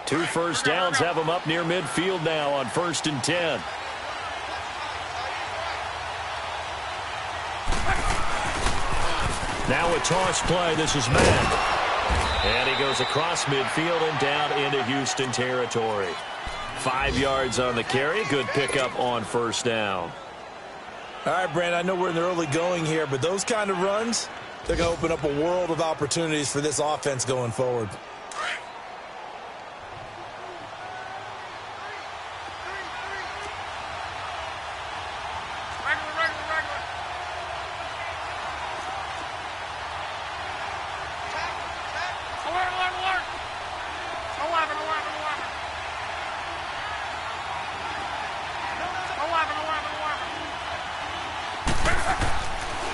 2 first downs have them up near midfield now on 1st and 10. Now a toss play. This is Madden. And he goes across midfield and down into Houston territory. 5 yards on the carry. Good pickup on 1st down. All right, Brandon, I know we're in the early going here, but those kind of runs, they're going to open up a world of opportunities for this offense going forward.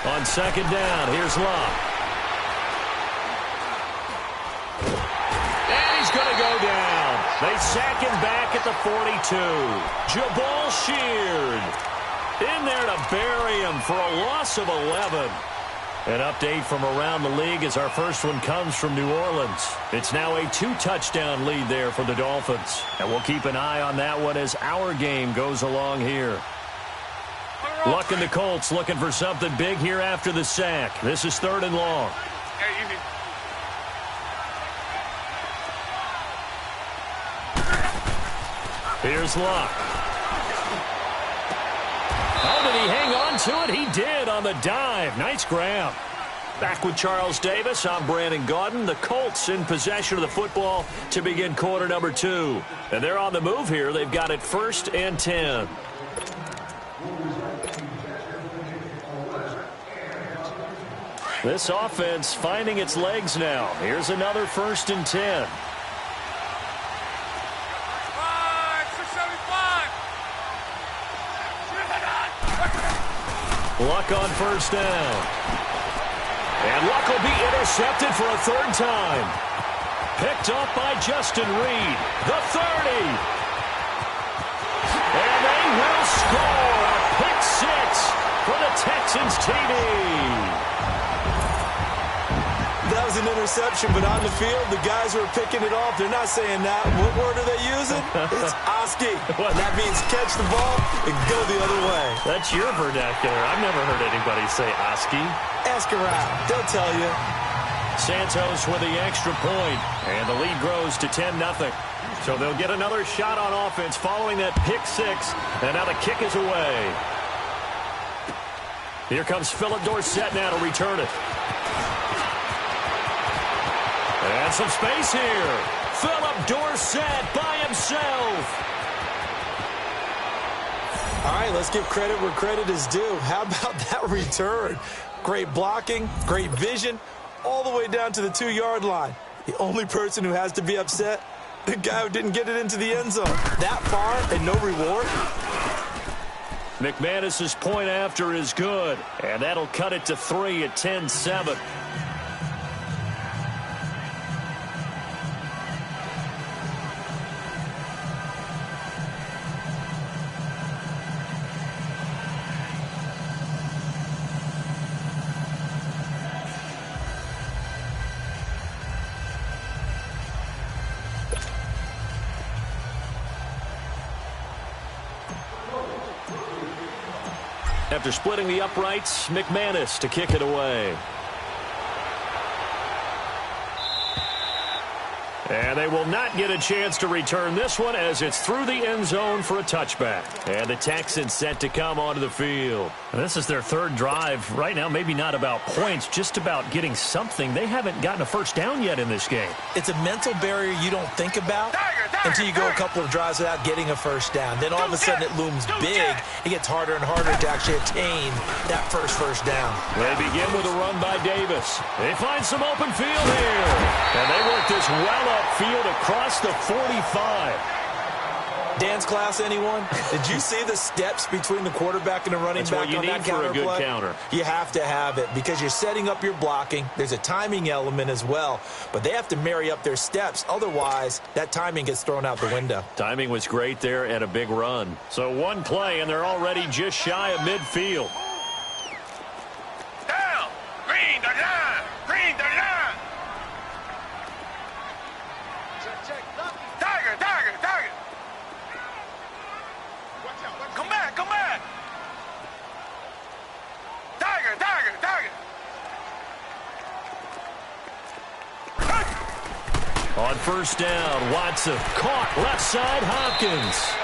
On 2nd down, here's Locke. And he's going to go down. They sack him back at the 42. Jabal Sheard in there to bury him for a loss of 11. An update from around the league as our first one comes from New Orleans. It's now a 2-touchdown lead there for the Dolphins. And we'll keep an eye on that one as our game goes along here. Luck and the Colts looking for something big here after the sack. This is 3rd and long. Here's Luck. Oh, did he hang on to it? He did on the dive. Nice grab. Back with Charles Davis. I'm Brandon Gaudin. The Colts in possession of the football to begin quarter number 2. And they're on the move here. They've got it 1st and 10. This offense finding its legs now. Here's another 1st and 10. Luck on 1st down. And Luck will be intercepted for a 3rd time. Picked up by Justin Reed. The 30. And they will score a pick 6 for the Texans TD. That was an interception, but on the field, the guys who are picking it off, they're not saying that. What word are they using? It's Oski. That means catch the ball and go the other way. That's your vernacular. I've never heard anybody say Oski. Ask around. They'll tell you. Santos with the extra point, and the lead grows to 10-0. So they'll get another shot on offense following that pick 6, and now the kick is away. Here comes Philip Dorsett now to return it. And some space here. Philip Dorsett by himself. All right, let's give credit where credit is due. How about that return? Great blocking, great vision, all the way down to the 2-yard line. The only person who has to be upset, the guy who didn't get it into the end zone. That far and no reward? McManus's point after is good, and that'll cut it to 3 at 10-7. After splitting the uprights, McManus to kick it away. And they will not get a chance to return this one as it's through the end zone for a touchback. And the Texans set to come onto the field. And this is their 3rd drive. Right now, maybe not about points, just about getting something. They haven't gotten a 1st down yet in this game. It's a mental barrier you don't think about until you go a couple of drives without getting a 1st down. Then all of a sudden it looms big. It gets harder and harder to actually attain that first down. They begin with a run by Davis. They find some open field here. And they work this well upfield across the 45. Dance class, anyone? Did you see the steps between the quarterback and the running back on that counter play? That's what you need for a good counter. You have to have it because you're setting up your blocking. There's a timing element as well, but they have to marry up their steps. Otherwise, that timing gets thrown out the window. Timing was great there and a big run. So one play, and they're already just shy of midfield. Down! Green the line! Green the line! Tiger. Come back. Tiger. On first down, Watson caught left side, Hopkins.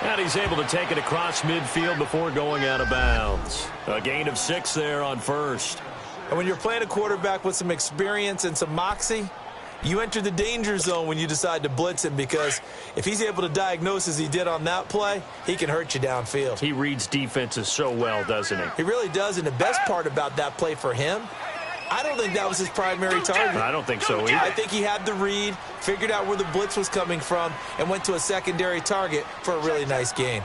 And he's able to take it across midfield before going out of bounds. A gain of 6 there on first. And when you're playing a quarterback with some experience and some moxie, you enter the danger zone when you decide to blitz him, because if he's able to diagnose as he did on that play, he can hurt you downfield. He reads defenses so well, doesn't he? He really does, and the best part about that play for him, I don't think that was his primary target. I don't think so either. I think he had the read, figured out where the blitz was coming from, and went to a secondary target for a really nice gain.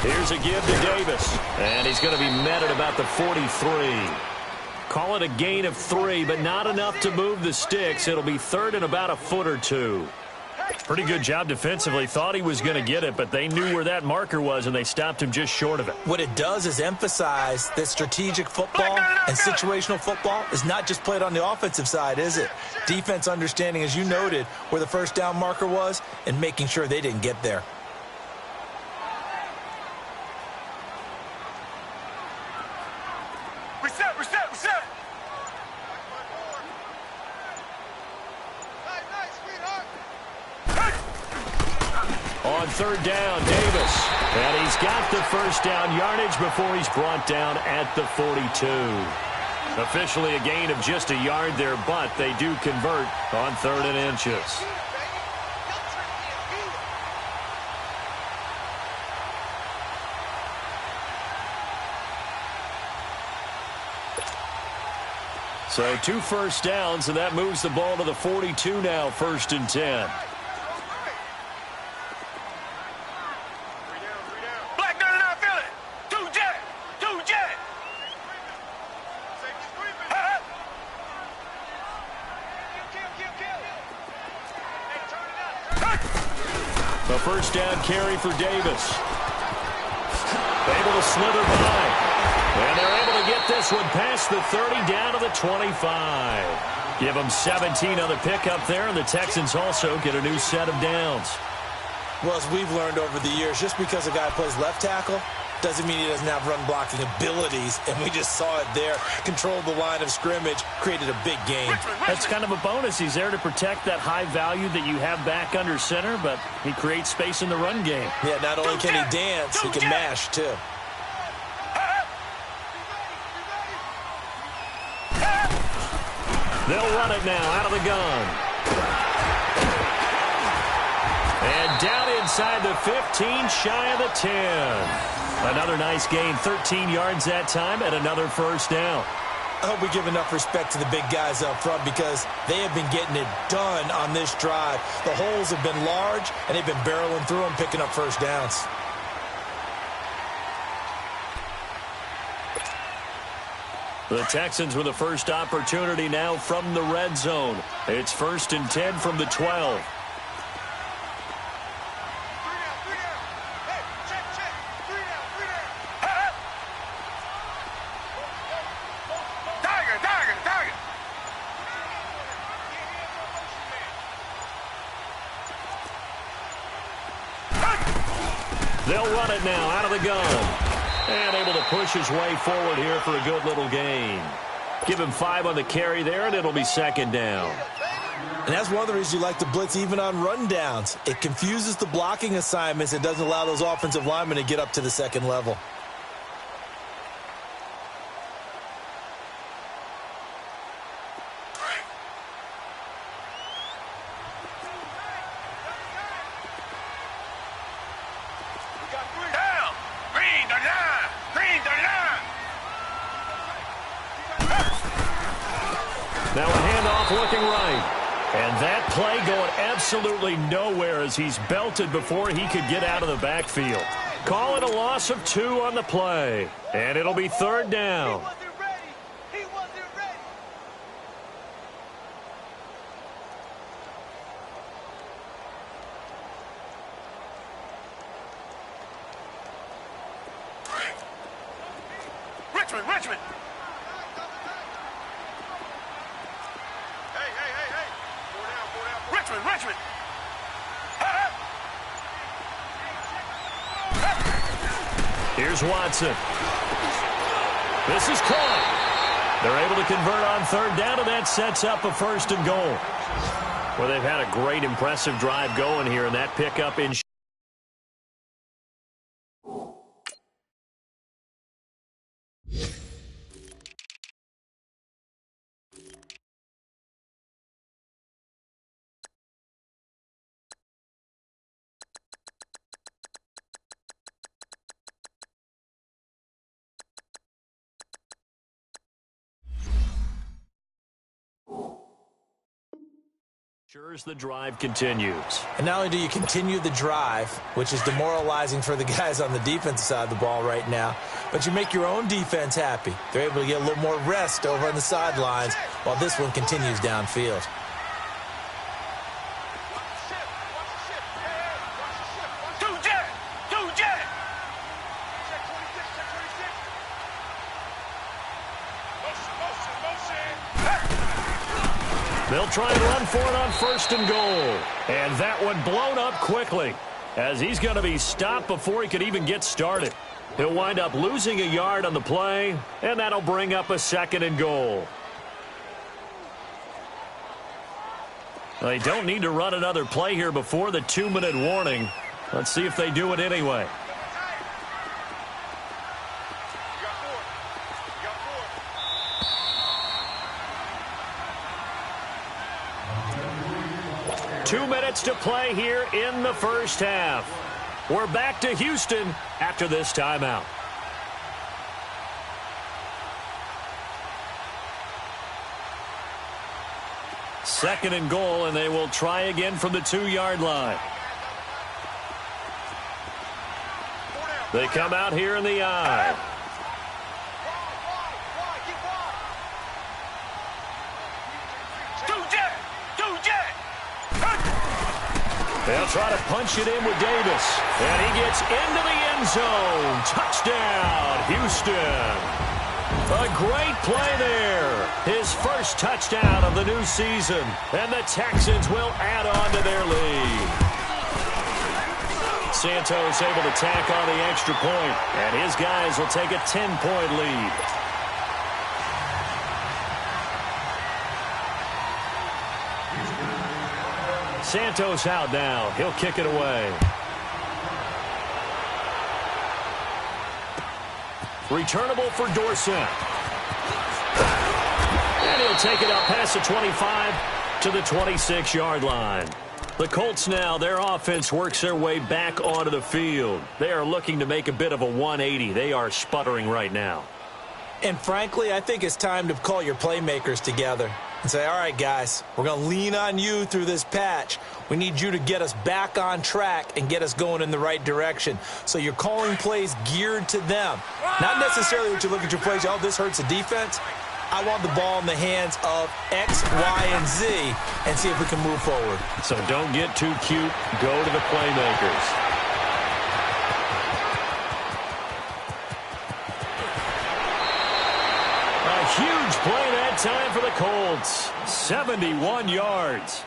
Here's a give to Davis, and he's going to be met at about the 43. Call it a gain of 3, but not enough to move the sticks. It'll be third and about a foot or two. Pretty good job defensively. Thought he was going to get it, but they knew where that marker was, and they stopped him just short of it. What it does is emphasize that strategic football and situational football is not just played on the offensive side, is it? Defense understanding, as you noted, where the first down marker was and making sure they didn't get there. Reset. On third down, Davis. And he's got the first down yardage before he's brought down at the 42. Officially a gain of just a yard there, but they do convert on 3rd and inches. So 2 first downs, and that moves the ball to the 42 now, 1st and 10. A first down carry for Davis. Able to slither by. And they're able to get this one past the 30 down to the 25. Give them 17 on the pickup there, and the Texans also get a new set of downs. Well, as we've learned over the years, just because a guy plays left tackle doesn't mean he doesn't have run blocking abilities, and we just saw it there. Controlled the line of scrimmage, created a big gain. That's kind of a bonus. He's there to protect that high value that you have back under center, but he creates space in the run game. Yeah, not only can he dance, he can mash, too. They'll run it now out of the gun. And down inside the 15, shy of the 10. Another nice gain, 13 yards that time, and another first down. I hope we give enough respect to the big guys up front, because they have been getting it done on this drive. The holes have been large, and they've been barreling through them, picking up first downs. The Texans with the first opportunity now from the red zone. It's 1st and 10 from the 12. They'll run it now out of the gun. And able to push his way forward here for a good little gain. Give him 5 on the carry there, and it'll be 2nd down. And that's one of the reasons you like to blitz even on rundowns. It confuses the blocking assignments. It doesn't allow those offensive linemen to get up to the 2nd level. Now a handoff looking right. And that play going absolutely nowhere as he's belted before he could get out of the backfield. Call it a loss of 2 on the play. And it'll be 3rd down. Richmond. Hey. 4 down. Richmond. Here's Watson. This is caught. They're able to convert on third down, and that sets up a 1st and goal. Well, they've had a great, impressive drive going here, and that pickup in. Sure as the drive continues. And not only do you continue the drive, which is demoralizing for the guys on the defensive side of the ball right now, but you make your own defense happy. They're able to get a little more rest over on the sidelines while this one continues downfield. They'll try and run for it on 1st and goal. And that one blown up quickly as he's going to be stopped before he could even get started. He'll wind up losing a yard on the play, and that'll bring up a 2nd and goal. They don't need to run another play here before the 2-minute warning. Let's see if they do it anyway. Two minutes to play here in the first half. We're back to Houston after this timeout. Second and goal, and they will try again from the 2-yard line. They come out here in the I. They'll try to punch it in with Davis. And he gets into the end zone. Touchdown, Houston. A great play there. His first touchdown of the new season. And the Texans will add on to their lead. Santos able to tack on the extra point. And his guys will take a 10-point lead. Santos out now. He'll kick it away. Returnable for Dorsett. And he'll take it up past the 25 to the 26-yard line. The Colts now, their offense works their way back onto the field. They are looking to make a bit of a 180. They are sputtering right now. And frankly, I think it's time to call your playmakers together and say, all right, guys, we're going to lean on you through this patch. We need you to get us back on track and get us going in the right direction. So you're calling plays geared to them. Not necessarily what you look at your plays, oh, this hurts the defense. I want the ball in the hands of X, Y, and Z and see if we can move forward. So don't get too cute. Go to the playmakers. Huge play that time for the Colts. 71 yards.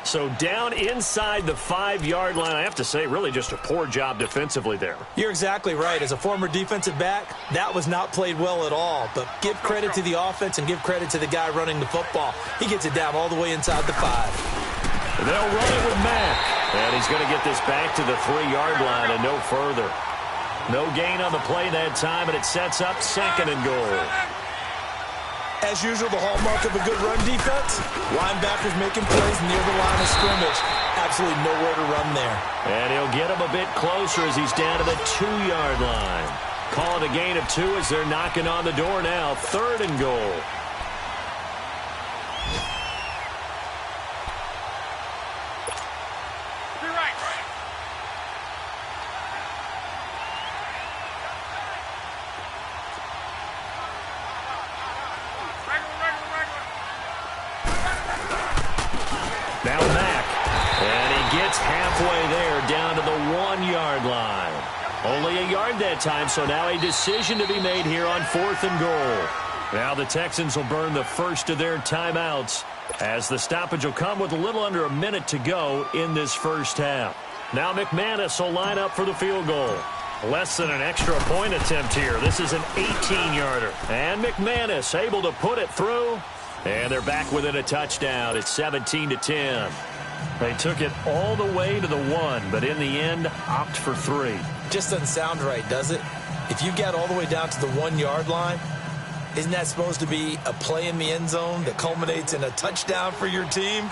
So down inside the 5-yard line. I have to say, really just a poor job defensively there. You're exactly right. As a former defensive back, that was not played well at all. But give credit to the offense and give credit to the guy running the football. He gets it down all the way inside the 5. They'll run it with Mack. And he's going to get this back to the 3-yard line and no further. No gain on the play that time, and it sets up 2nd and goal. As usual, the hallmark of a good run defense, linebackers making plays near the line of scrimmage. Absolutely nowhere to run there. And he'll get him a bit closer as he's down to the 2-yard line. Call it a gain of 2 as they're knocking on the door now. 3rd and goal. Now Mack, and he gets halfway there down to the 1-yard line. Only a yard that time, so now a decision to be made here on 4th and goal. Now the Texans will burn the first of their timeouts as the stoppage will come with a little under a minute to go in this first half. Now McManus will line up for the field goal. Less than an extra point attempt here. This is an 18-yarder. And McManus able to put it through. And they're back within a touchdown. It's 17-10. They took it all the way to the 1, but in the end, opt for 3. Just doesn't sound right, does it? If you get all the way down to the 1-yard line, isn't that supposed to be a play in the end zone that culminates in a touchdown for your team?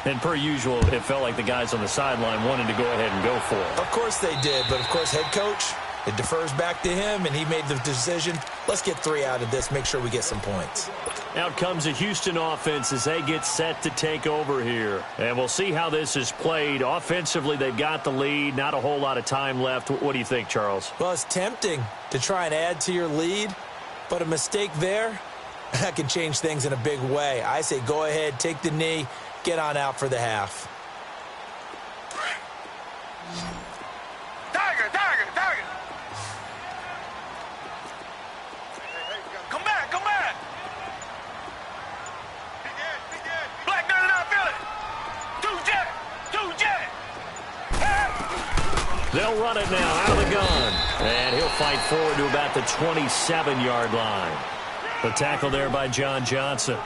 And per usual, it felt like the guys on the sideline wanted to go ahead and go for it. Of course they did, but of course head coach, it defers back to him, and he made the decision, let's get 3 out of this, make sure we get some points. Out comes the Houston offense as they get set to take over here. And we'll see how this is played. Offensively, they've got the lead. Not a whole lot of time left. What do you think, Charles? Well, it's tempting to try and add to your lead, but a mistake there, that can change things in a big way. I say go ahead, take the knee, get on out for the half. Tiger, tiger, tiger. Come back, come back. Black 99 Philly. 2 jet. They'll run it now out of the gun. And he'll fight forward to about the 27-yard line. The tackle there by John Johnson.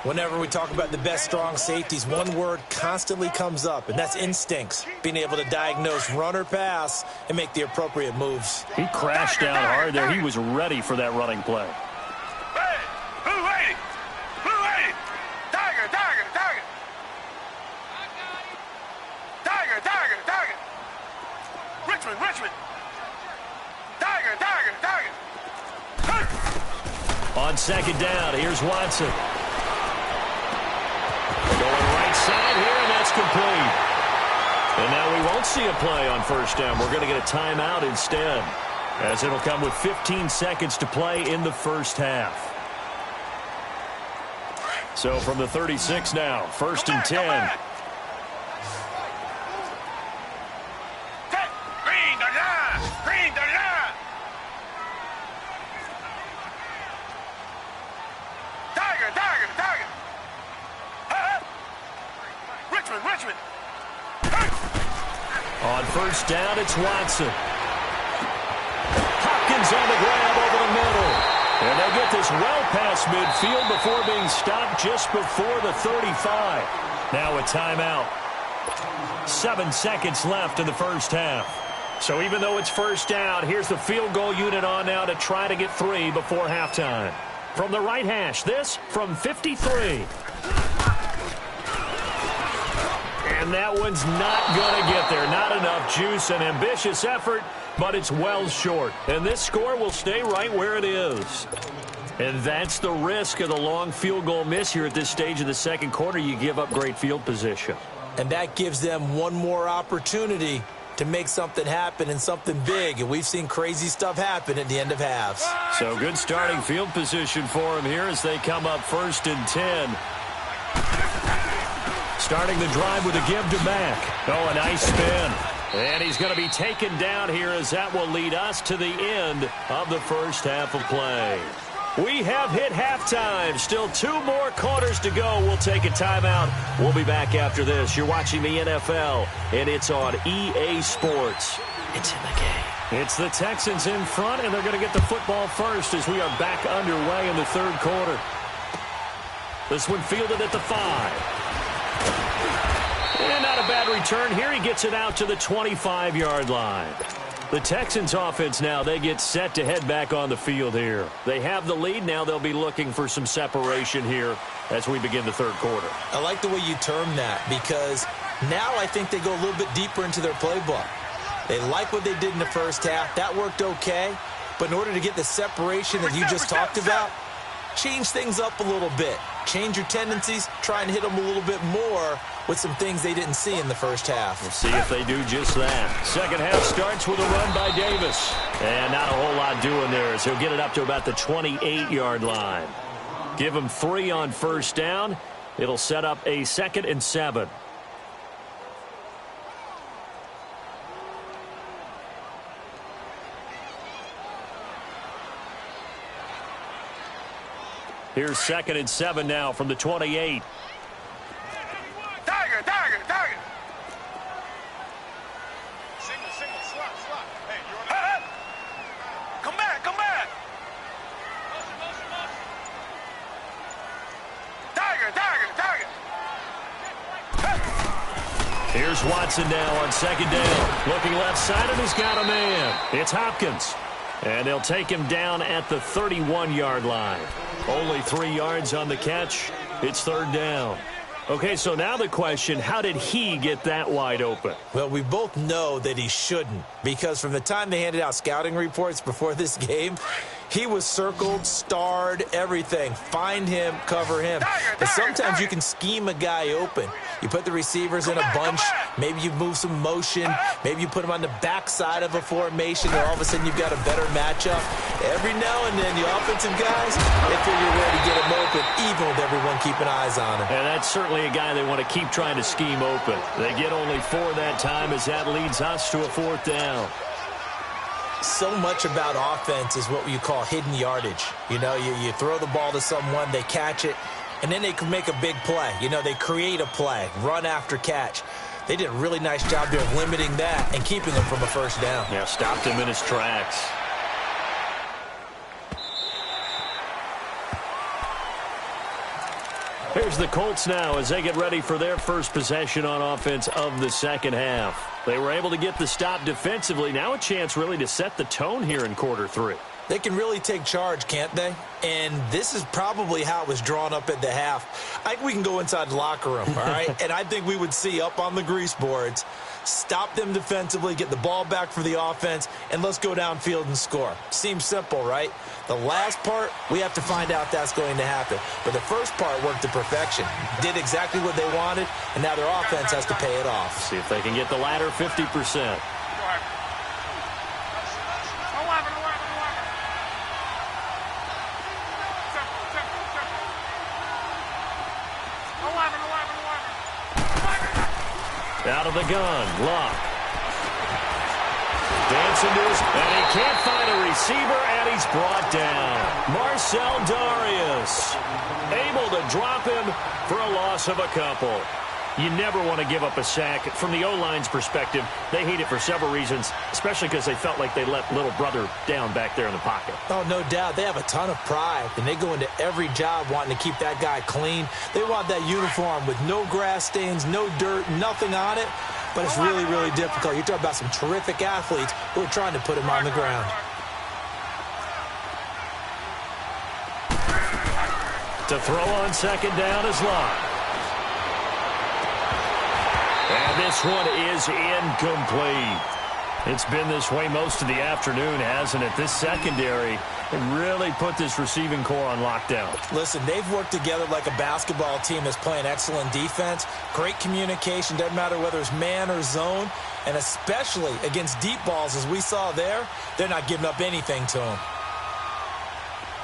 Whenever we talk about the best strong safeties, one word constantly comes up, and that's instincts. Being able to diagnose run or pass and make the appropriate moves. He crashed down hard there. He was ready for that running play. Hey, blue 80. Blue 80. Tiger, tiger, tiger. Tiger, tiger, tiger. Richmond, Richmond. Tiger, tiger, tiger. On second down, here's Watson. Going right side here, and that's complete. And now we won't see a play on first down. We're going to get a timeout instead, as it'll come with 15 seconds to play in the first half. So from the 36 now, first and 10. Green, the line. Green, the line. Tiger, tiger, tiger. Richmond, Richmond. On first down, it's Watson. Hopkins on the grab over the middle. And they'll get this well past midfield before being stopped just before the 35. Now a timeout. 7 seconds left in the first half. So even though it's first down, here's the field goal unit on now to try to get 3 before halftime. From the right hash, this from 53. And that one's not going to get there. Not enough juice. An ambitious effort, but it's well short. And this score will stay right where it is. And that's the risk of the long field goal miss here at this stage of the second quarter. You give up great field position. And that gives them one more opportunity to make something happen and something big. And we've seen crazy stuff happen at the end of halves. So good starting field position for them here as they come up first and 10. Starting the drive with a give to Mack. Oh, a nice spin. And he's going to be taken down here as that will lead us to the end of the first half of play. We have hit halftime. Still 2 more quarters to go. We'll take a timeout. We'll be back after this. You're watching the NFL, and it's on EA Sports. It's in the game. It's the Texans in front, and they're going to get the football first as we are back underway in the third quarter. This one fielded at the 5. And not a bad return here. He gets it out to the 25-yard line. The Texans offense now, they get set to head back on the field here. They have the lead. Now they'll be looking for some separation here as we begin the third quarter. I like the way you term that because now I think they go a little bit deeper into their playbook. They like what they did in the first half. That worked okay. But in order to get the separation that you just talked about, change things up a little bit. Change your tendencies. Try and hit them a little bit more with some things they didn't see in the first half. We'll see if they do just that. Second half starts with a run by Davis. And not a whole lot doing there as he'll get it up to about the 28-yard line. Give him 3 on first down. It'll set up a 2nd and 7. Here's 2nd and 7 now from the 28. Tiger. Single, slot. Hey, you're on. Come back. Tiger. Here's Watson now on 2nd down. Looking left side, and he's got a man. It's Hopkins. And they'll take him down at the 31-yard line. Only 3 yards on the catch. It's 3rd down. Okay, so now the question, how did he get that wide open? Well, we both know that he shouldn't, because from the time they handed out scouting reports before this game, he was circled, starred, everything. Find him, cover him. But sometimes you can scheme a guy open. You put the receivers in a bunch. Maybe you move some motion. Maybe you put them on the backside of a formation, and all of a sudden you've got a better matchup. Every now and then, the offensive guys, they figure a way to get him open, even with everyone keeping eyes on him. And that's certainly a guy they want to keep trying to scheme open. They get only 4 that time as that leads us to a 4th down. So much about offense is what you call hidden yardage. You know, you throw the ball to someone, they catch it, and then they can make a big play. You know, they create a play, run after catch. They did a really nice job there of limiting that and keeping him from a 1st down. Yeah, stopped him in his tracks. Here's the Colts now as they get ready for their first possession on offense of the 2nd half. They were able to get the stop defensively. Now a chance really to set the tone here in quarter 3. They can really take charge, can't they? And this is probably how it was drawn up at the half. I think we can go inside the locker room, all right? And I think we would see up on the grease boards, stop them defensively, get the ball back for the offense, and let's go downfield and score. Seems simple, right? The last part, we have to find out that's going to happen. But the first part worked to perfection. Did exactly what they wanted, and now their offense has to pay it off. See if they can get the latter 50%. Out of the gun, Luck. Dancing to his, and he can't find a receiver, and he's brought down. Marcel Darius able to drop him for a loss of a couple. You never want to give up a sack. From the O-line's perspective, they hate it for several reasons, especially because they felt like they let little brother down back there in the pocket. Oh, no doubt. They have a ton of pride, and they go into every job wanting to keep that guy clean. They want that uniform with no grass stains, no dirt, nothing on it, but it's really, really difficult. You're talking about some terrific athletes who are trying to put him on the ground. To throw on 2nd down is Luck. And this one is incomplete. It's been this way most of the afternoon, hasn't it? This secondary really put this receiving core on lockdown. Listen, they've worked together like a basketball team that's playing excellent defense. Great communication, doesn't matter whether it's man or zone. And especially against deep balls, as we saw there, they're not giving up anything to them.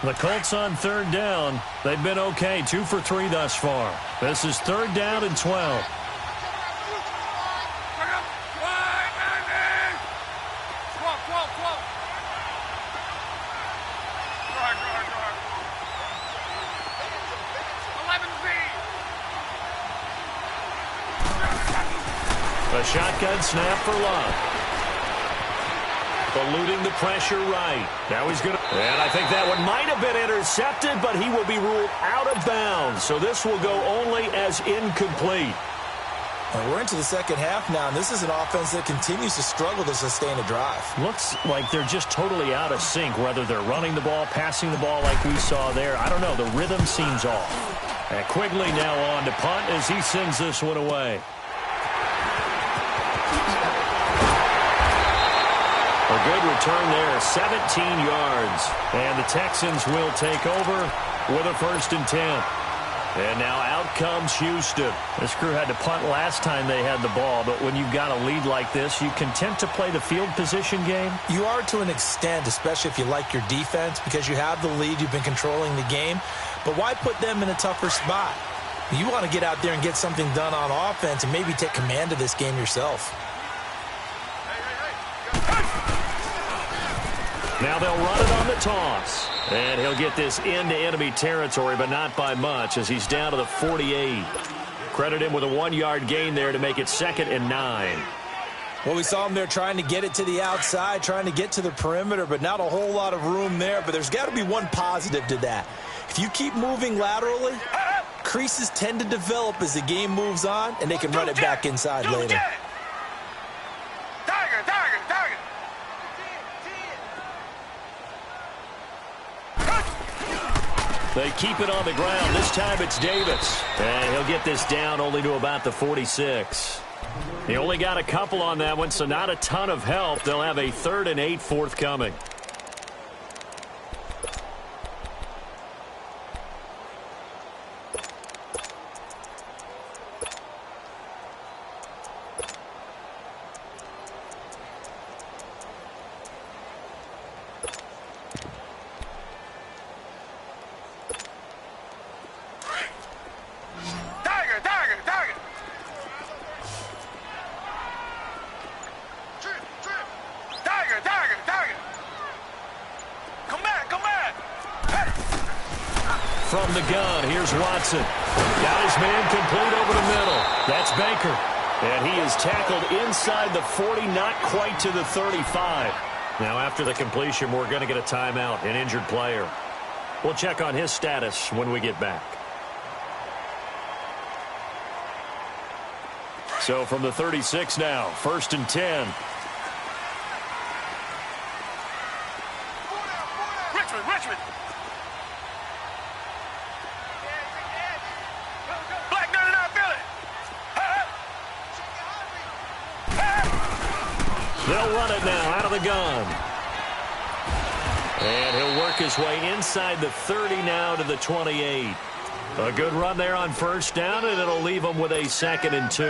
The Colts on 3rd down. They've been okay, 2 for 3 thus far. This is 3rd down and 12. A shotgun snap for Luck. Eluding the pressure right. Now he's going to... And I think that one might have been intercepted, but he will be ruled out of bounds. So this will go only as incomplete. And we're into the 2nd half now, and this is an offense that continues to struggle to sustain a drive. Looks like they're just totally out of sync, whether they're running the ball, passing the ball like we saw there. I don't know. The rhythm seems off. And Quigley now on to punt as he sends this one away. A good return there, 17 yards. And the Texans will take over with a 1st and 10. And now out comes Houston. This crew had to punt last time they had the ball, but when you've got a lead like this, you content to play the field position game? You are to an extent, especially if you like your defense, because you have the lead, you've been controlling the game. But why put them in a tougher spot? You want to get out there and get something done on offense and maybe take command of this game yourself. Now they'll run it on the toss. And he'll get this into enemy territory, but not by much, as he's down to the 48. Credit him with a 1-yard gain there to make it 2nd and 9. Well, we saw him there trying to get it to the outside, trying to get to the perimeter, but not a whole lot of room there. But there's got to be one positive to that. If you keep moving laterally, creases tend to develop as the game moves on, and they can run it back inside later. They keep it on the ground. This time it's Davis. And he'll get this down only to about the 46. He only got a couple on that one, so not a ton of help. They'll have a 3rd and 8 forthcoming. From the gun, here's Watson. Got his man complete over the middle. That's Baker. And he is tackled inside the 40, not quite to the 35. Now, after the completion, we're going to get a timeout, an injured player. We'll check on his status when we get back. So from the 36 now, 1st and 10. Richmond. They'll run it now out of the gun. And he'll work his way inside the 30 now to the 28. A good run there on 1st down, and it'll leave him with a 2nd and 2.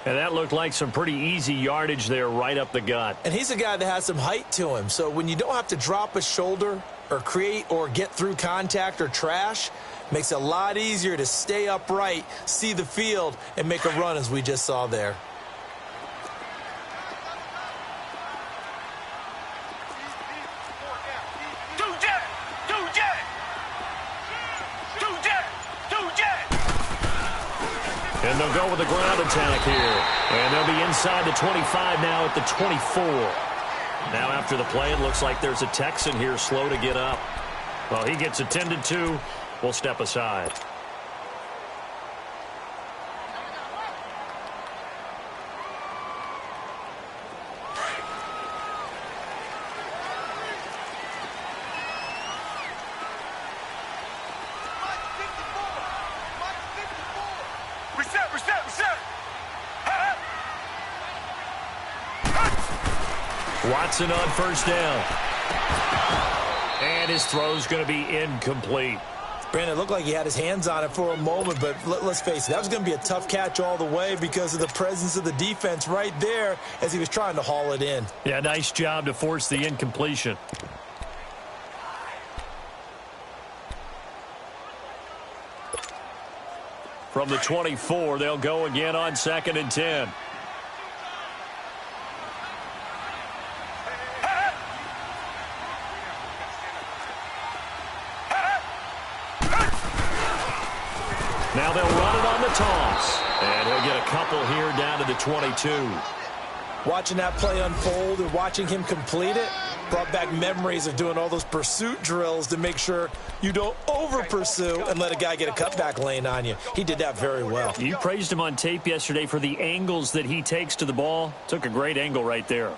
And that looked like some pretty easy yardage there right up the gut. And he's a guy that has some height to him. So when you don't have to drop a shoulder or create or get through contact or trash, makes it a lot easier to stay upright, see the field, and make a run as we just saw there. And they'll go with the ground attack here. And they'll be inside the 25 now at the 24. Now after the play, it looks like there's a Texan here slow to get up. Well, he gets attended to. We'll step aside. Watson on 1st down. And his throw's going to be incomplete. Brandon, it looked like he had his hands on it for a moment, but let's face it, that was going to be a tough catch all the way because of the presence of the defense right there as he was trying to haul it in. Yeah, nice job to force the incompletion. From the 24, they'll go again on 2nd and 10. Now they'll run it on the toss. And he'll get a couple here down to the 22. Watching that play unfold and watching him complete it brought back memories of doing all those pursuit drills to make sure you don't over-pursue and let a guy get a cutback lane on you. He did that very well. You praised him on tape yesterday for the angles that he takes to the ball. Took a great angle right there.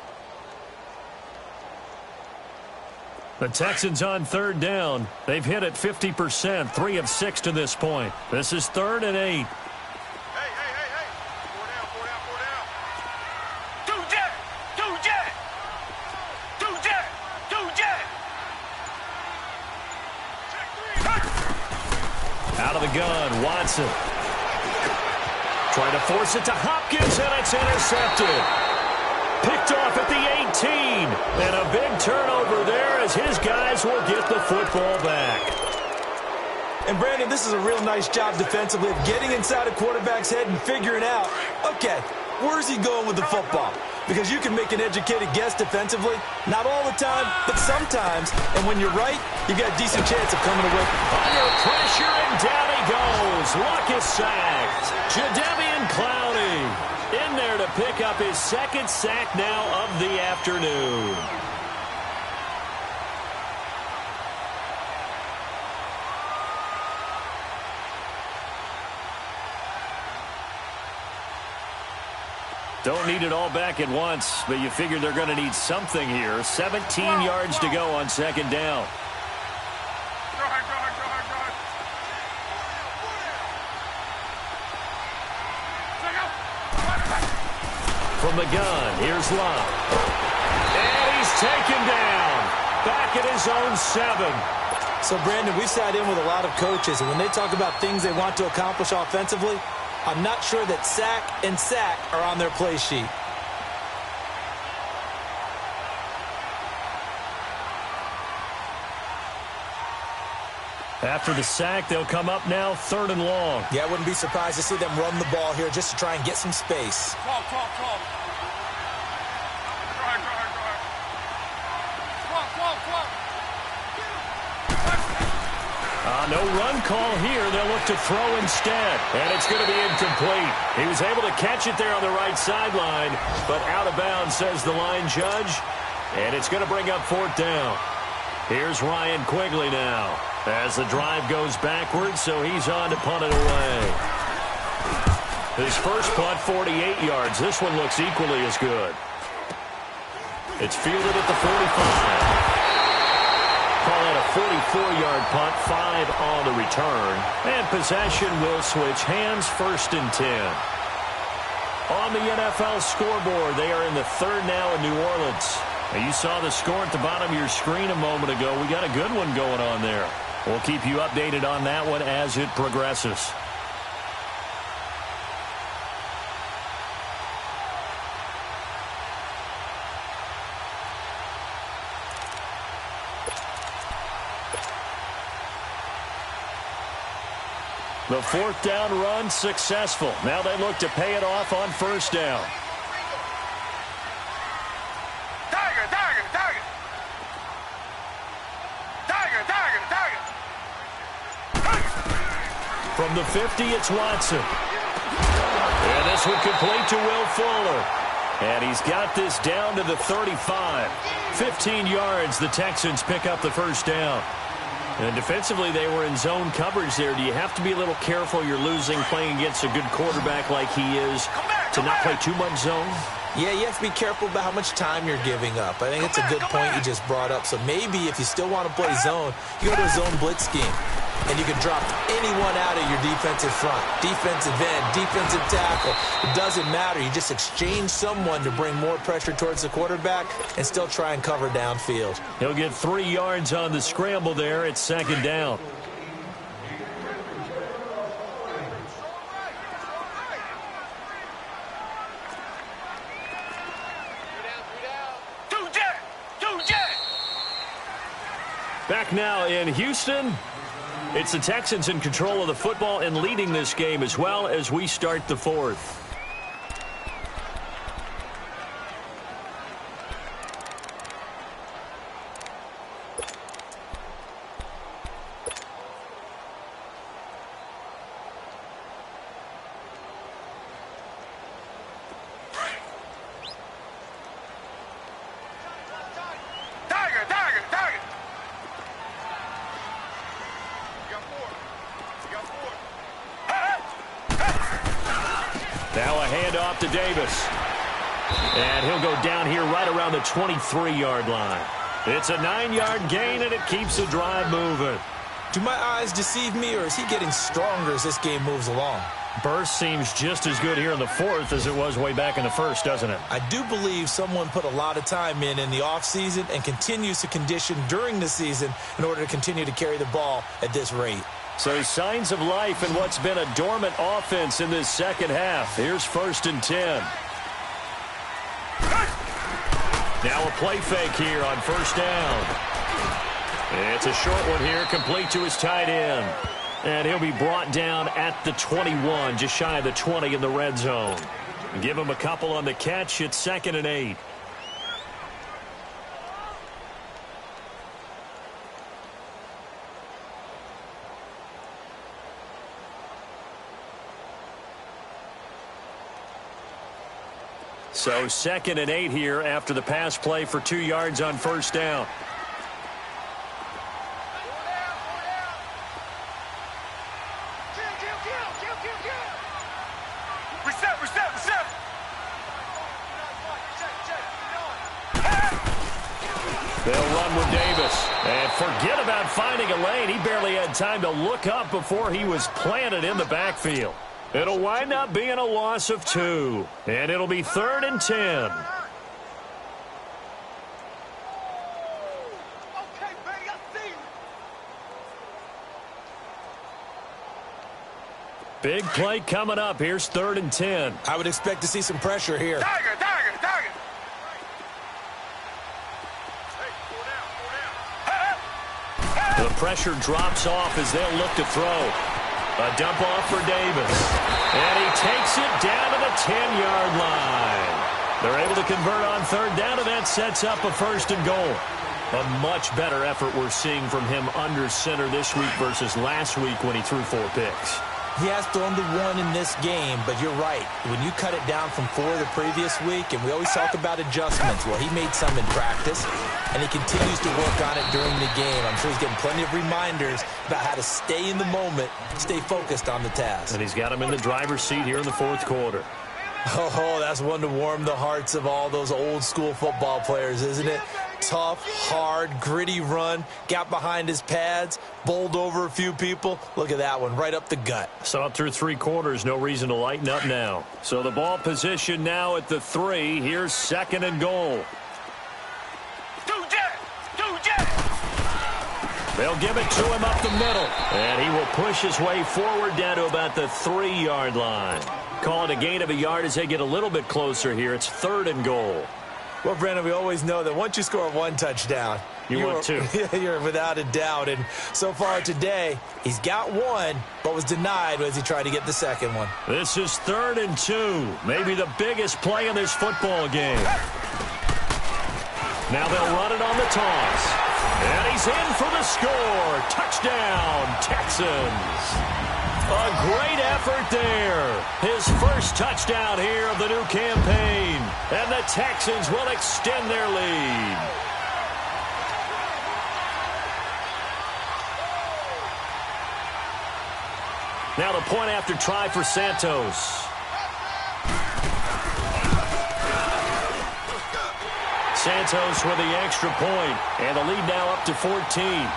The Texans on 3rd down. They've hit it 50%, 3 of 6 to this point. This is 3rd and 8. Hey. 4 down. 2 jet. Out of the gun, Watson. Trying to force it to Hopkins, and it's intercepted. Picked off at the 18. And a big turnover there as his guys will get the football back. And, Brandon, this is a real nice job defensively of getting inside a quarterback's head and figuring out, okay, Where's he going with the football? Because you can make an educated guess defensively. Not all the time, but sometimes. And when you're right, you got a decent chance of coming away. Under pressure, and down he goes. Luck is sacked. Jadeveon Clowney in there to pick up his second sack now of the afternoon. Don't need it all back at once, but you figure they're going to need something here. 17 yards to go on second down. Go ahead, go ahead, go ahead, go ahead. From the gun, here's Love. And he's taken down. Back at his own 7. So, Brandon, we've sat in with a lot of coaches, and when they talk about things they want to accomplish offensively, I'm not sure that sack and sack are on their play sheet. After the sack, they'll come up now 3rd and long. Yeah, I wouldn't be surprised to see them run the ball here just to try and get some space. Call. Go ahead, go ahead, go ahead. Call. No run call here. They'll look to throw instead. And it's going to be incomplete. He was able to catch it there on the right sideline, but out of bounds, says the line judge. And it's going to bring up 4th down. Here's Ryan Quigley now as the drive goes backwards, so he's on to punt it away. His first punt, 48 yards. This one looks equally as good. It's fielded at the 45. Call it a 44-yard punt, 5 on the return. And possession will switch hands, 1st and 10. On the NFL scoreboard, they are in the 3rd now in New Orleans. Now, you saw the score at the bottom of your screen a moment ago. We got a good one going on there. We'll keep you updated on that one as it progresses. The 4th down run successful. Now they look to pay it off on 1st down. From the 50, it's Watson. And this one complete to Will Fuller. And he's got this down to the 35. 15 yards, the Texans pick up the 1st down. And defensively, they were in zone coverage there. Do you have to be a little careful? You're losing playing against a good quarterback like he is to not play too much zone? Yeah, you have to be careful about how much time you're giving up. I think it's a good point you just brought up. So maybe if you still want to play zone, you go to a zone blitz scheme. And you can drop anyone out of your defensive front, defensive end, defensive tackle. It doesn't matter. You just exchange someone to bring more pressure towards the quarterback and still try and cover downfield. He'll get 3 yards on the scramble there. It's 2nd down. Back now in Houston. It's the Texans in control of the football and leading this game as well as we start the 4th. Now a handoff to Davis. And he'll go down here right around the 23-yard line. It's a 9-yard gain, and it keeps the drive moving. Do my eyes deceive me, or is he getting stronger as this game moves along? Burst seems just as good here in the 4th as it was way back in the 1st, doesn't it? I do believe someone put a lot of time in the offseason and continues to condition during the season in order to continue to carry the ball at this rate. So signs of life in what's been a dormant offense in this 2nd half. Here's 1st and 10. Now a play fake here on 1st down. It's a short one here, complete to his tight end. And he'll be brought down at the 21, just shy of the 20 in the red zone. Give him a couple on the catch. It's 2nd and 8. So 2nd and 8 here after the pass play for 2 yards on 1st down. They'll run with Davis. And forget about finding a lane. He barely had time to look up before he was planted in the backfield. It'll wind up being a loss of 2. And it'll be 3rd and 10. Big play coming up. Here's 3rd and 10. I would expect to see some pressure here. Tiger. The pressure drops off as they'll look to throw. A dump off for Davis. And he takes it down to the 10-yard line. They're able to convert on 3rd down, and that sets up a 1st and goal. A much better effort we're seeing from him under center this week versus last week when he threw 4 picks. He has thrown the 1 in this game, but you're right. When you cut it down from 4 the previous week, and we always talk about adjustments, well, he made some in practice, and he continues to work on it during the game. I'm sure he's getting plenty of reminders about how to stay in the moment, stay focused on the task. And he's got him in the driver's seat here in the 4th quarter. Oh, that's one to warm the hearts of all those old-school football players, isn't it? Tough, hard, gritty run, got behind his pads, bowled over a few people. Look at that one, right up the gut. Saw it through 3 quarters, no reason to lighten up now. So the ball position now at the 3. Here's 2nd and goal. They'll give it to him up the middle. And he will push his way forward down to about the 3-yard line. Call it a gain of a yard as they get a little bit closer here. It's 3rd and goal. Well, Brandon, we always know that once you score 1 touchdown, you're 2. You're without a doubt. And so far today, he's got 1, but was denied as he tried to get the 2nd one. This is 3rd and 2. Maybe the biggest play in this football game. Now they'll run it on the toss. And he's in for the score. Touchdown, Texans. A great effort there. His first touchdown here of the new campaign. And the Texans will extend their lead. Now the point after try for Santos. Santos with the extra point, and the lead now up to 14.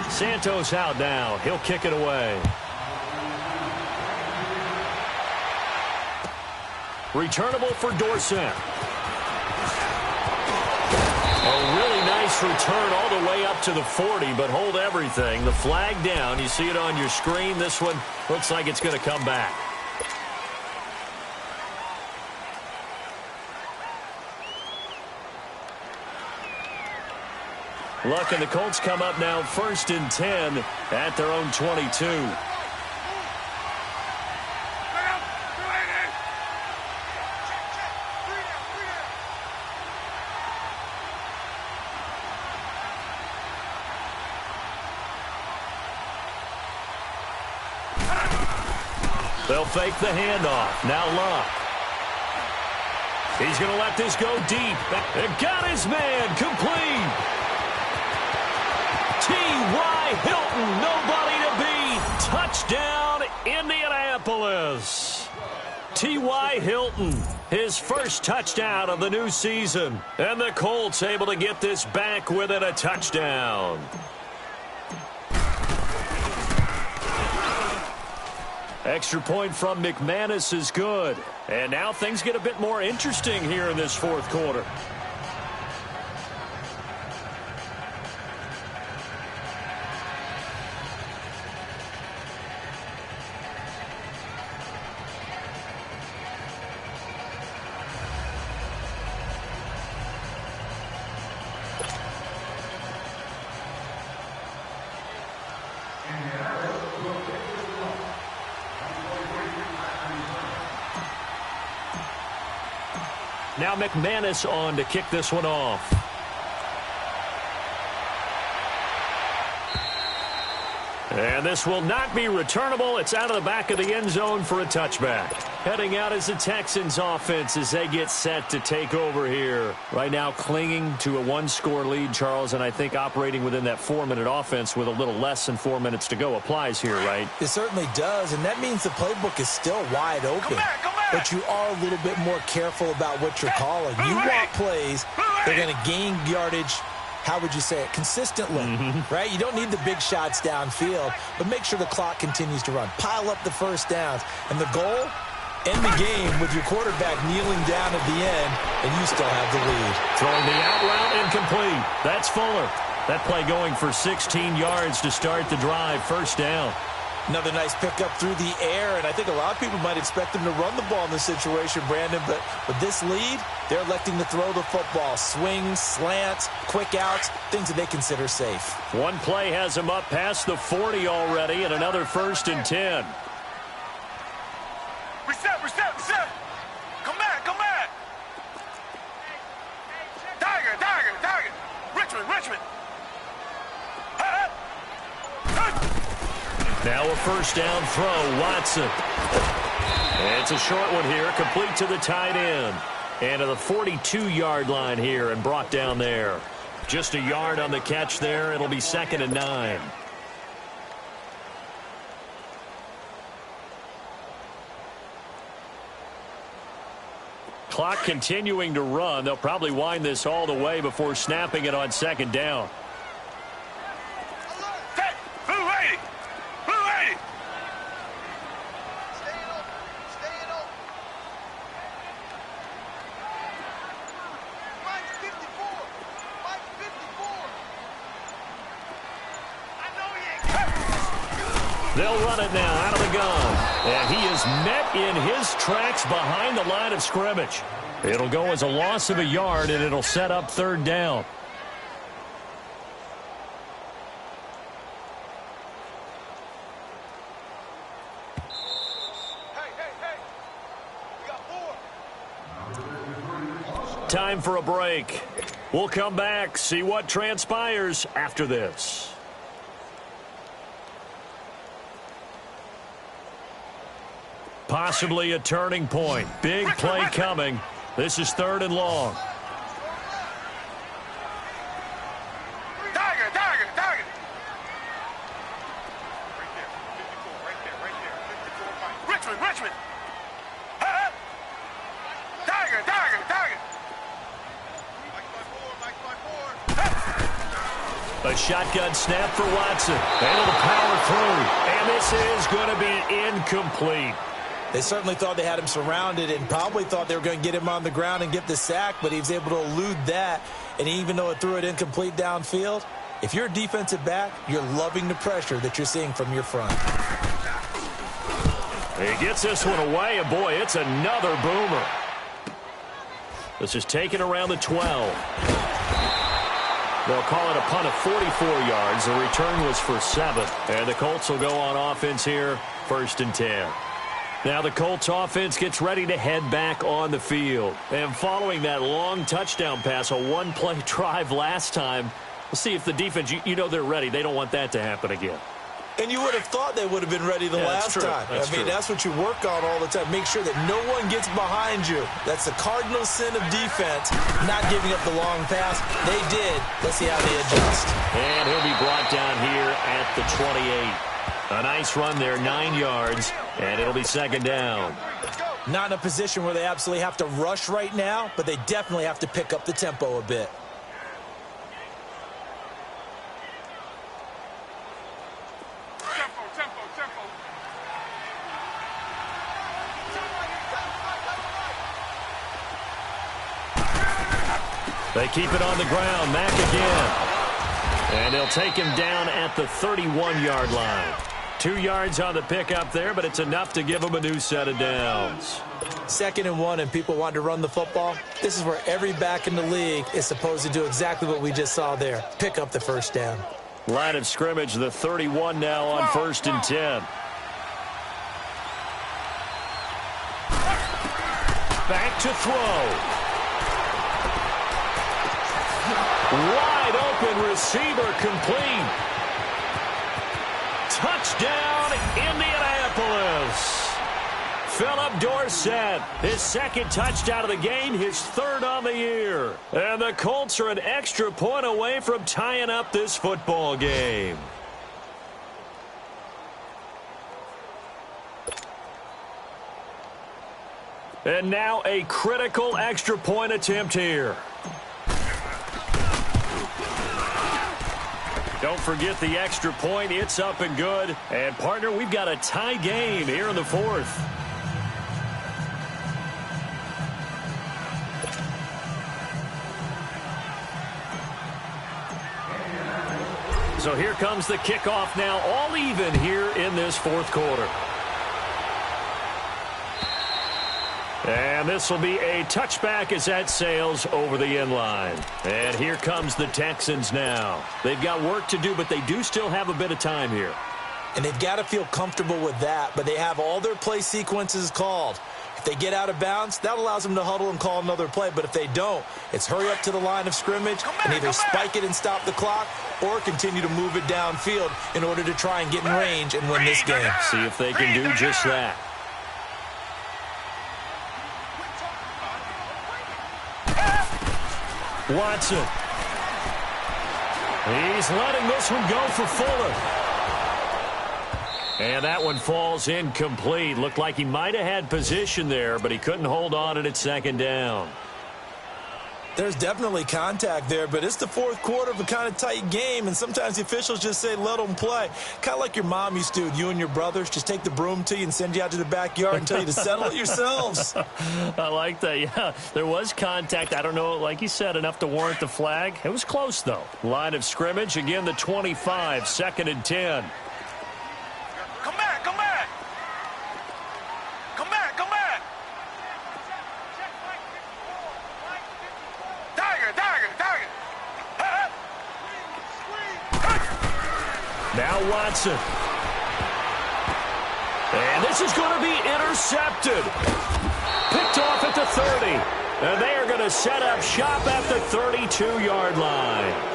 Santos out now. He'll kick it away. Returnable for Dorsett. A really nice return all the way up to the 40, but hold everything. The flag down. You see it on your screen. This one looks like it's going to come back. Luck and the Colts come up now 1st and 10 at their own 22. They'll fake the handoff. Now Luck. He's going to let this go deep. And got his man complete. T.Y. Hilton, nobody to beat. Touchdown, Indianapolis. T.Y. Hilton, his first touchdown of the new season. And the Colts able to get this back within a touchdown. Extra point from McManus is good. And now things get a bit more interesting here in this 4th quarter. Now McManus on to kick this one off. And this will not be returnable. It's out of the back of the end zone for a touchback. Heading out is the Texans offense as they get set to take over here. Right now clinging to a one-score lead, Charles, and I think operating within that 4-minute offense with a little less than 4 minutes to go applies here, right? It certainly does, and that means the playbook is still wide open. But you are a little bit more careful about what you're calling. You want plays that are going to gain yardage, how would you say it, consistently, right? You don't need the big shots downfield, but make sure the clock continues to run. Pile up the first downs. And the goal, end the game with your quarterback kneeling down at the end, and you still have the lead. Throwing the out route incomplete. That's Fuller. That play going for 16 yards to start the drive. First down. Another nice pickup through the air, and I think a lot of people might expect them to run the ball in this situation, Brandon, but with this lead, they're electing to throw the football. Swings, slants, quick outs, things that they consider safe. One play has them up past the 40 already, and another 1st and 10. Reset. Come back. Tiger. Richmond. Now a first down throw, Watson. And it's a short one here, complete to the tight end. And to the 42-yard line here and brought down there. Just a yard on the catch there. It'll be 2nd and 9. Clock continuing to run. They'll probably wind this all the way before snapping it on 2nd down. They'll run it now out of the gun. And he is met in his tracks behind the line of scrimmage. It'll go as a loss of a yard, and it'll set up 3rd down. Hey. We got 4. Time for a break. We'll come back, see what transpires after this. Possibly a turning point. Big play coming. This is 3rd and long. Tiger. Right there. 54, Richmond. Tiger. A shotgun snap for Watson. Able to power through. And this is going to be incomplete. They certainly thought they had him surrounded and probably thought they were going to get him on the ground and get the sack, but he was able to elude that. And even though it threw it incomplete downfield, if you're a defensive back, you're loving the pressure that you're seeing from your front. He gets this one away, and boy, it's another boomer. This is taken around the 12. They'll call it a punt of 44 yards. The return was for 7. And the Colts will go on offense here, 1st and 10. Now the Colts offense gets ready to head back on the field. And following that long touchdown pass, a one-play drive last time, we'll see if the defense, you know they're ready. They don't want that to happen again. And you would have thought they would have been ready the last time. That's what you work on all the time. Make sure that no one gets behind you. That's the cardinal sin of defense, not giving up the long pass. They did. Let's see how they adjust. And he'll be brought down here at the 28. A nice run there, 9 yards, and it'll be 2nd down. Not in a position where they absolutely have to rush right now, but they definitely have to pick up the tempo a bit. Tempo. They keep it on the ground. Mack again. And they'll take him down at the 31-yard line. 2 yards on the pickup there, but it's enough to give them a new set of downs. 2nd and 1, and people want to run the football. This is where every back in the league is supposed to do exactly what we just saw there. Pick up the first down. Line of scrimmage, the 31 now on 1st and 10. Back to throw. Wide open receiver complete. Touchdown, Indianapolis. Philip Dorsett, his 2nd touchdown of the game, his 3rd on the year. And the Colts are an extra point away from tying up this football game. And now a critical extra point attempt here. Don't forget the extra point. It's up and good. And, partner, we've got a tie game here in the 4th. So here comes the kickoff now, all even here in this 4th quarter. And this will be a touchback as that sails over the end line. And here comes the Texans now. They've got work to do, but they do still have a bit of time here. And they've got to feel comfortable with that, but they have all their play sequences called. If they get out of bounds, that allows them to huddle and call another play. But if they don't, it's hurry up to the line of scrimmage and either spike it and stop the clock or continue to move it downfield in order to try and get in range and win this game. See if they can do just that. Watson. He's letting this one go for Fuller. And that one falls incomplete. Looked like he might have had position there, but he couldn't hold on and it's 2nd down. There's definitely contact there, but it's the 4th quarter of a kind of tight game, and sometimes the officials just say, let them play. Kind of like your mom used to with you and your brothers. Just take the broom to you and send you out to the backyard and tell you to settle it yourselves. I like that, yeah. There was contact. I don't know, like you said, enough to warrant the flag. It was close, though. Line of scrimmage, again, the 25, 2nd and 10. Come back, come back. Come back, come back. Tiger, tiger, tiger. Now Watson. And this is going to be intercepted. Picked off at the 30. And they are going to set up shop at the 32-yard line.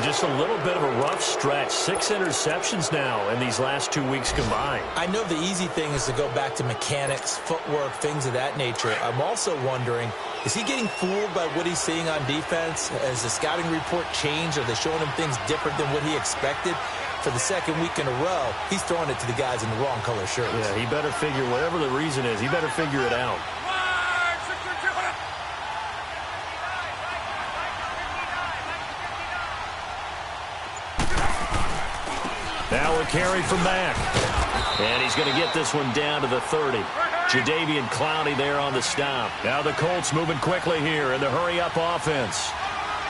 Just a little bit of a rough stretch. 6 interceptions now in these last 2 weeks combined. I know the easy thing is to go back to mechanics, footwork, things of that nature. I'm also wondering, is he getting fooled by what he's seeing on defense? Has the scouting report changed? Are they showing him things different than what he expected? For the 2nd week in a row, he's throwing it to the guys in the wrong color shirts. Yeah, he better figure, whatever the reason is, he better figure it out. Now a carry from Mack. And he's going to get this one down to the 30. Jadeveon Clowney there on the stop. Now the Colts moving quickly here in the hurry-up offense.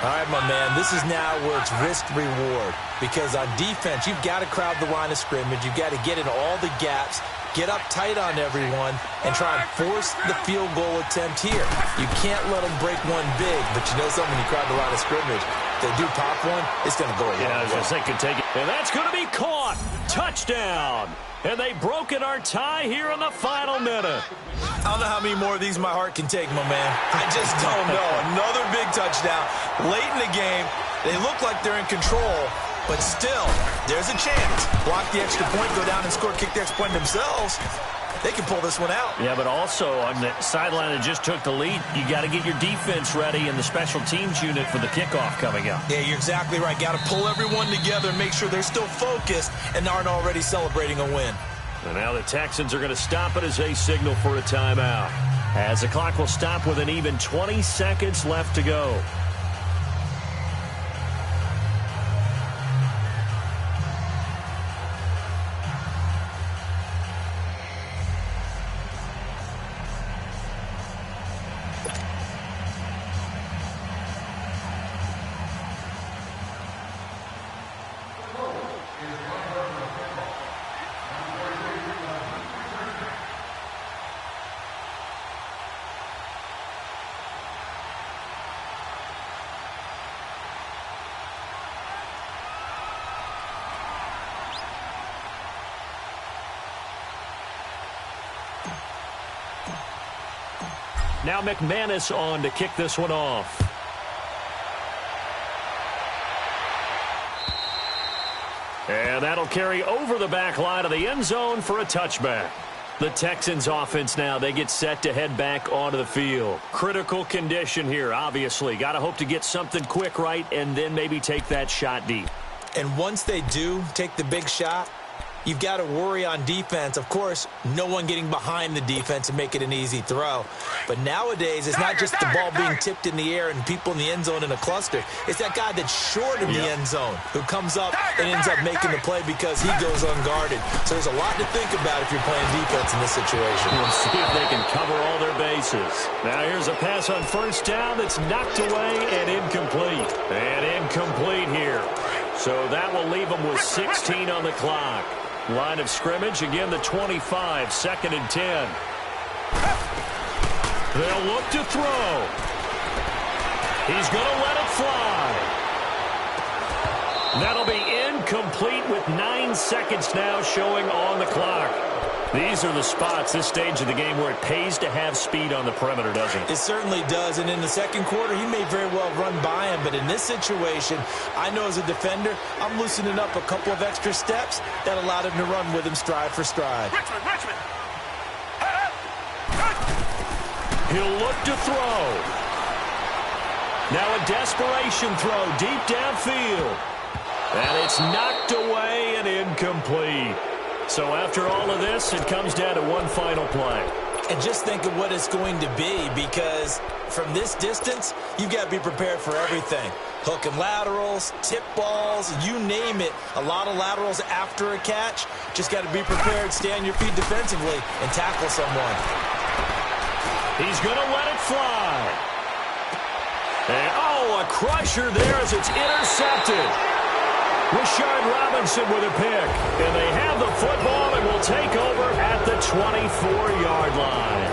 All right, my man, this is now where it's risk-reward. Because on defense, you've got to crowd the line of scrimmage. You've got to get in all the gaps, get up tight on everyone, and try and force the field goal attempt here. You can't let them break one big, but you know something, when you crowd the line of scrimmage, if they do pop one, it's going to go a long way. Yeah, I was going to say, could take it. And that's going to be caught. Touchdown. And they've broken our tie here in the final minute. I don't know how many more of these my heart can take, my man. I just don't know. Another big touchdown. Late in the game, they look like they're in control, but still, there's a chance. Block the extra point, go down and score, kick the extra point themselves. They can pull this one out. Yeah, but also on the sideline that just took the lead, you got to get your defense ready and the special teams unit for the kickoff coming up. Yeah, you're exactly right. Got to pull everyone together and make sure they're still focused and aren't already celebrating a win. And now the Texans are going to stop it as they signal for a timeout. As the clock will stop with an even 20 seconds left to go. Now McManus on to kick this one off. And that'll carry over the back line of the end zone for a touchback. The Texans offense now, they get set to head back onto the field. Critical condition here, obviously. Got to hope to get something quick right and then maybe take that shot deep. And once they do take the big shot, you've got to worry on defense. Of course, no one getting behind the defense and make it an easy throw. But nowadays, it's not just the ball being tipped in the air and people in the end zone in a cluster. It's that guy that's short of the end zone who comes up and ends up making the play because he goes unguarded. So there's a lot to think about if you're playing defense in this situation. We'll see if they can cover all their bases. Now here's a pass on first down that's knocked away and incomplete. And incomplete here. So that will leave them with 16 on the clock. Line of scrimmage, again the 25, 2nd and 10. They'll look to throw. He's going to let it fly. That'll be incomplete with 9 seconds now showing on the clock. These are the spots, this stage of the game, where it pays to have speed on the perimeter, doesn't it? It certainly does, and in the second quarter, he may very well run by him, but in this situation, I know as a defender, I'm loosening up a couple of extra steps that allowed him to run with him stride for stride. Richmond. He'll look to throw. Now a desperation throw deep downfield. And it's knocked away and incomplete. So after all of this, it comes down to one final play. And just think of what it's going to be, because from this distance, you've got to be prepared for everything. Hook and laterals, tip balls, you name it. A lot of laterals after a catch. Just got to be prepared, stay on your feet defensively, and tackle someone. He's going to let it fly. And, a crusher there as it's intercepted. Rashard Robinson with a pick. And they have the football and will take over at the 24-yard line.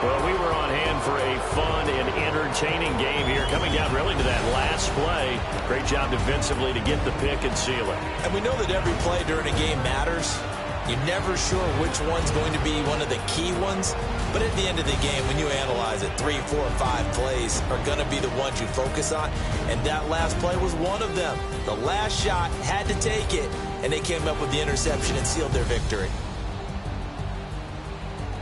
Well, we were on hand for a fun and entertaining game here, coming down really to that last play. Great job defensively to get the pick and seal it. And we know that every play during a game matters. You're never sure which one's going to be one of the key ones. But at the end of the game, when you analyze it, 3, 4, 5 plays are going to be the ones you focus on. And that last play was one of them. The last shot had to take it, and they came up with the interception and sealed their victory.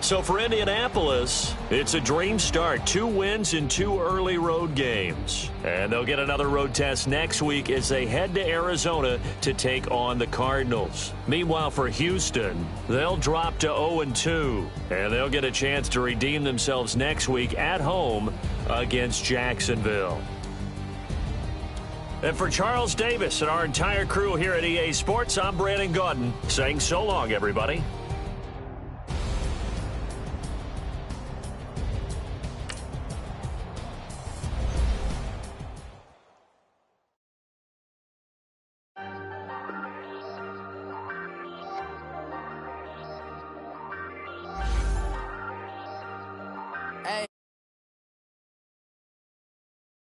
So for Indianapolis, it's a dream start. 2 wins in 2 early road games. And they'll get another road test next week as they head to Arizona to take on the Cardinals. Meanwhile, for Houston, they'll drop to 0-2. And they'll get a chance to redeem themselves next week at home against Jacksonville. And for Charles Davis and our entire crew here at EA Sports, I'm Brandon Gaudin saying so long, everybody.